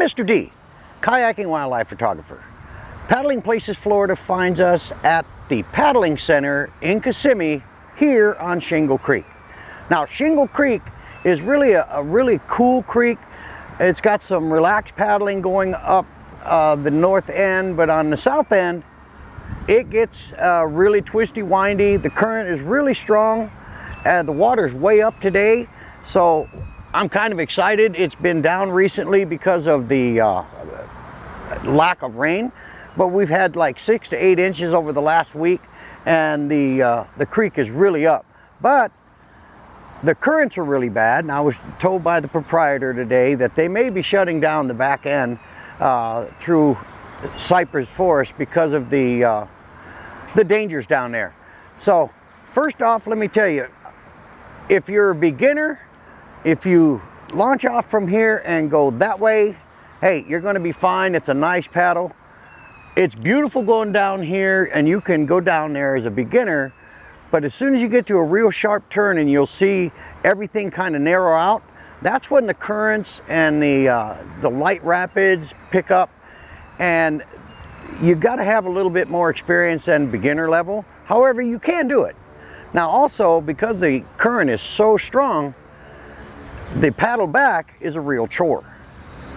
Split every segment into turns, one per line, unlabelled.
Mr. D, kayaking wildlife photographer. Paddling Places Florida finds us at the Paddling Center in Kissimmee here on Shingle Creek. Now, Shingle Creek is really a really cool creek. It's got some relaxed paddling going up the north end, but on the south end, it gets really twisty, windy. The current is really strong. The water's way up today, so I'm kind of excited. It's been down recently because of the lack of rain, but we've had like 6 to 8 inches over the last week, and the creek is really up. But the currents are really bad, and I was told by the proprietor today that they may be shutting down the back end through cypress forest because of the dangers down there. So first off, let me tell you, if you're a beginner, if you launch off from here and go that way, hey, you're going to be fine. It's a nice paddle. It's beautiful going down here, and you can go down there as a beginner, but as soon as you get to a real sharp turn and you'll see everything kind of narrow out, that's when the currents and the light rapids pick up, and you got to have a little bit more experience than beginner level. However, you can do it. Now also, because the current is so strong, the paddle back is a real chore.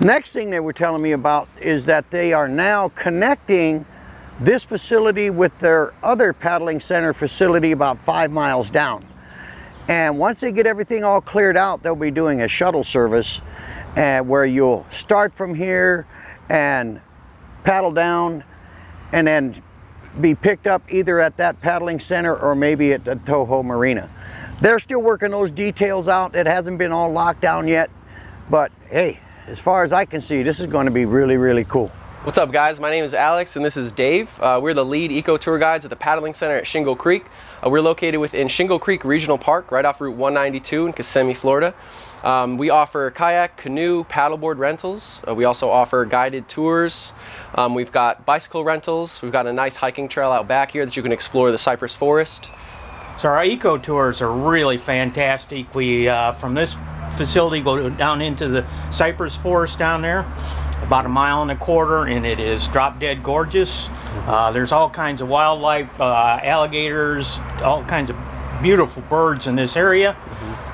Next thing they were telling me about is that they are now connecting this facility with their other paddling center facility about 5 miles down. And once they get everything all cleared out, they'll be doing a shuttle service where you'll start from here and paddle down and then be picked up either at that paddling center or maybe at the Toho Marina. They're still working those details out. It hasn't been all locked down yet, but hey, as far as I can see, this is going to be really, really cool.
What's up, guys? My name is Alex and this is Dave. We're the lead eco tour guides at the Paddling Center at Shingle Creek. We're located within Shingle Creek Regional Park, right off Route 192 in Kissimmee, Florida. We offer kayak, canoe, paddleboard rentals. We also offer guided tours. We've got bicycle rentals. We've got a nice hiking trail out back here that you can explore the cypress forest.
So our eco tours are really fantastic. We, from this facility, go down into the cypress forest down there, about 1.25 miles, and it is drop dead gorgeous. There's all kinds of wildlife, alligators, all kinds of beautiful birds in this area.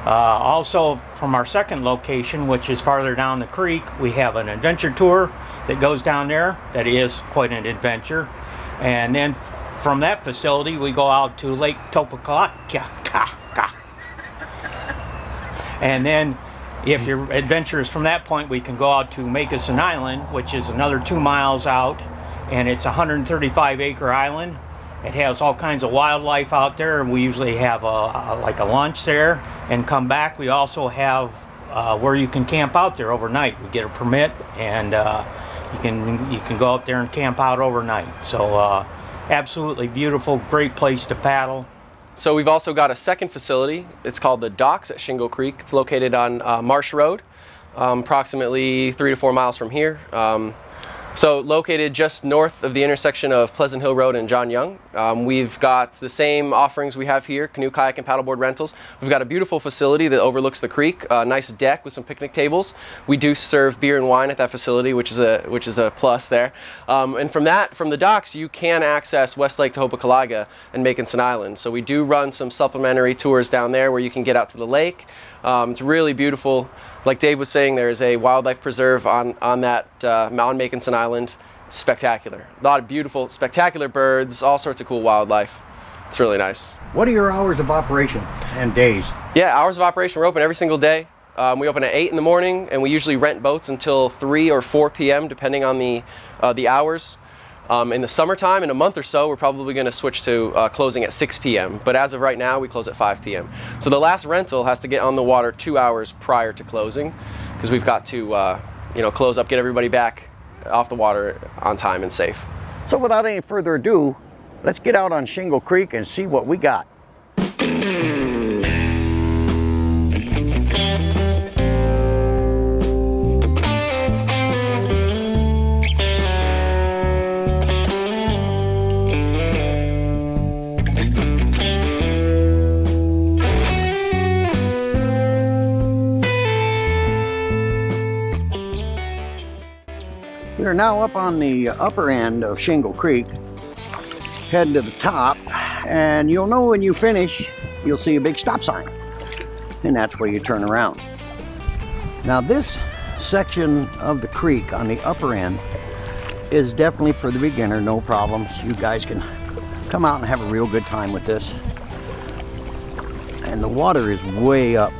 Also, from our second location, which is farther down the creek, we have an adventure tour that goes down there. That is quite an adventure. And then from that facility, we go out to Lake Topekaca. And then if your adventure is from that point, we can go out to Makeson Island, which is another 2 miles out, and it's a 135-acre island. It has all kinds of wildlife out there, and we usually have like a lunch there and come back. We also have where you can camp out there overnight. We get a permit, and you can go out there and camp out overnight. So absolutely beautiful, great place to paddle.
So we've also got a second facility. It's called the Docks at Shingle Creek. It's located on Marsh Road, approximately 3 to 4 miles from here. So located just north of the intersection of Pleasant Hill Road and John Young. We've got the same offerings we have here, canoe, kayak, and paddleboard rentals. We've got a beautiful facility that overlooks the creek, a nice deck with some picnic tables. We do serve beer and wine at that facility, which is a plus there. And from the docks, you can access West Lake Tehopekalaga and Makeson Island. So we do run some supplementary tours down there where you can get out to the lake. It's really beautiful. Like Dave was saying, there is a wildlife preserve on that Mount Makeson Island. Spectacular. A lot of beautiful, spectacular birds, all sorts of cool wildlife. It's really nice.
What are your hours of operation and days?
Yeah, hours of operation, we're open every single day. We open at 8 in the morning, and we usually rent boats until 3 or 4 p.m. depending on the hours. In the summertime, in a month or so, we're probably going to switch to closing at 6 p.m. But as of right now, we close at 5 p.m. So the last rental has to get on the water 2 hours prior to closing, because we've got to close up, get everybody back off the water on time and safe.
So without any further ado, let's get out on Shingle Creek and see what we got. are now up on the upper end of Shingle Creek, heading to the top, and you'll know when you finish, you'll see a big stop sign, and that's where you turn around. Now this section of the creek on the upper end is definitely for the beginner, no problems. You guys can come out and have a real good time with this. And the water is way up.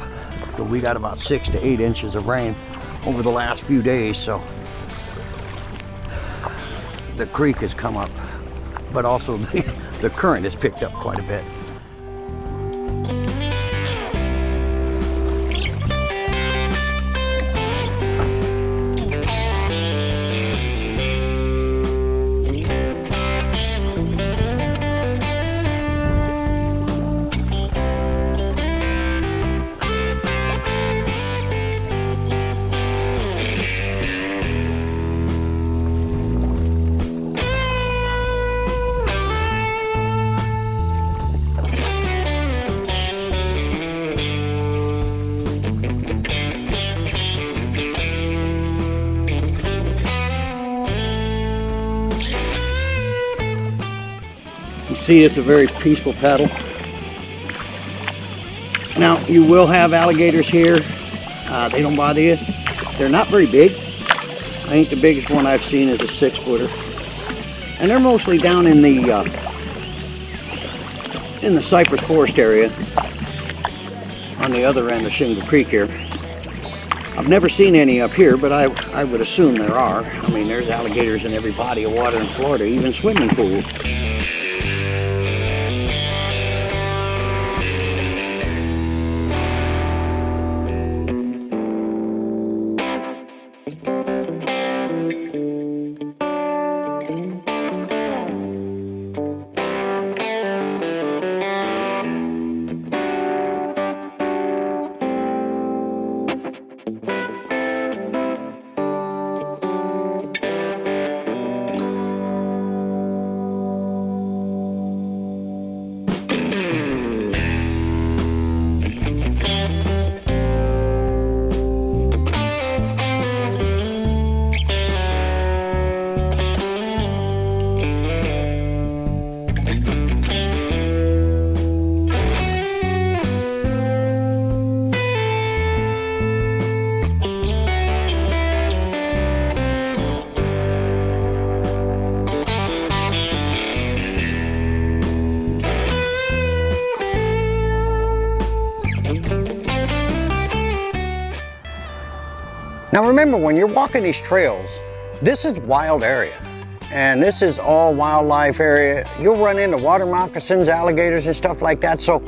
So we got about 6 to 8 inches of rain over the last few days, so the creek has come up, but also the current has picked up quite a bit. See, it's a very peaceful paddle. Now, you will have alligators here. They don't bother you. They're not very big. I think the biggest one I've seen is a 6-footer. And they're mostly down in the cypress forest area on the other end of Shingle Creek here. I've never seen any up here, but I would assume there are. I mean, there's alligators in every body of water in Florida, even swimming pools. Now remember, when you're walking these trails, this is wild area, and this is all wildlife area. You'll run into water moccasins, alligators, and stuff like that. So,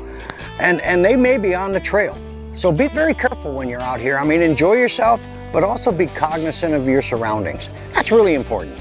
and they may be on the trail. So be very careful when you're out here. I mean, enjoy yourself, but also be cognizant of your surroundings. That's really important.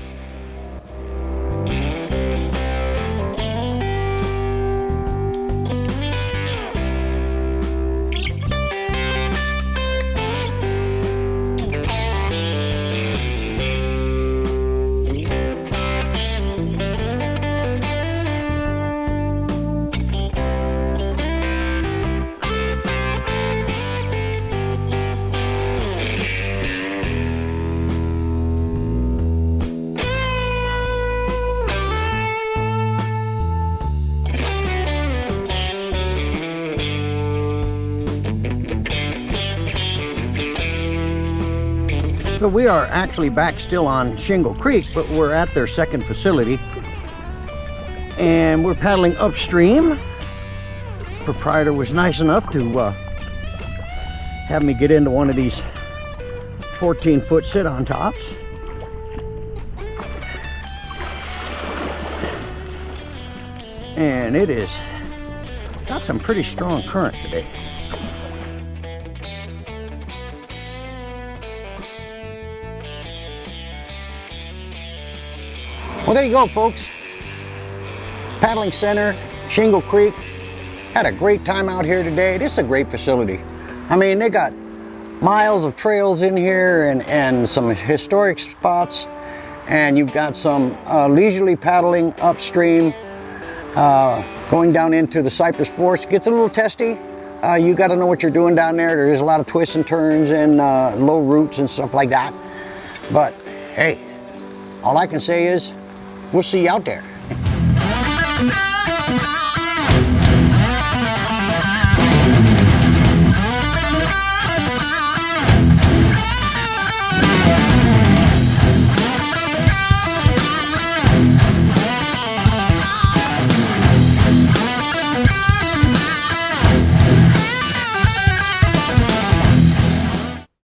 So we are actually back still on Shingle Creek, but we're at their second facility. And we're paddling upstream. Proprietor was nice enough to have me get into one of these 14-foot sit-on tops. And it is got some pretty strong current today. Well, there you go, folks. Paddling Center, Shingle Creek. Had a great time out here today. This is a great facility. I mean, they got miles of trails in here and some historic spots. And you've got some leisurely paddling upstream, going down into the cypress forest. Gets a little testy. You got to know what you're doing down there. There's a lot of twists and turns and low roots and stuff like that. But hey, All I can say is, we'll see you out there.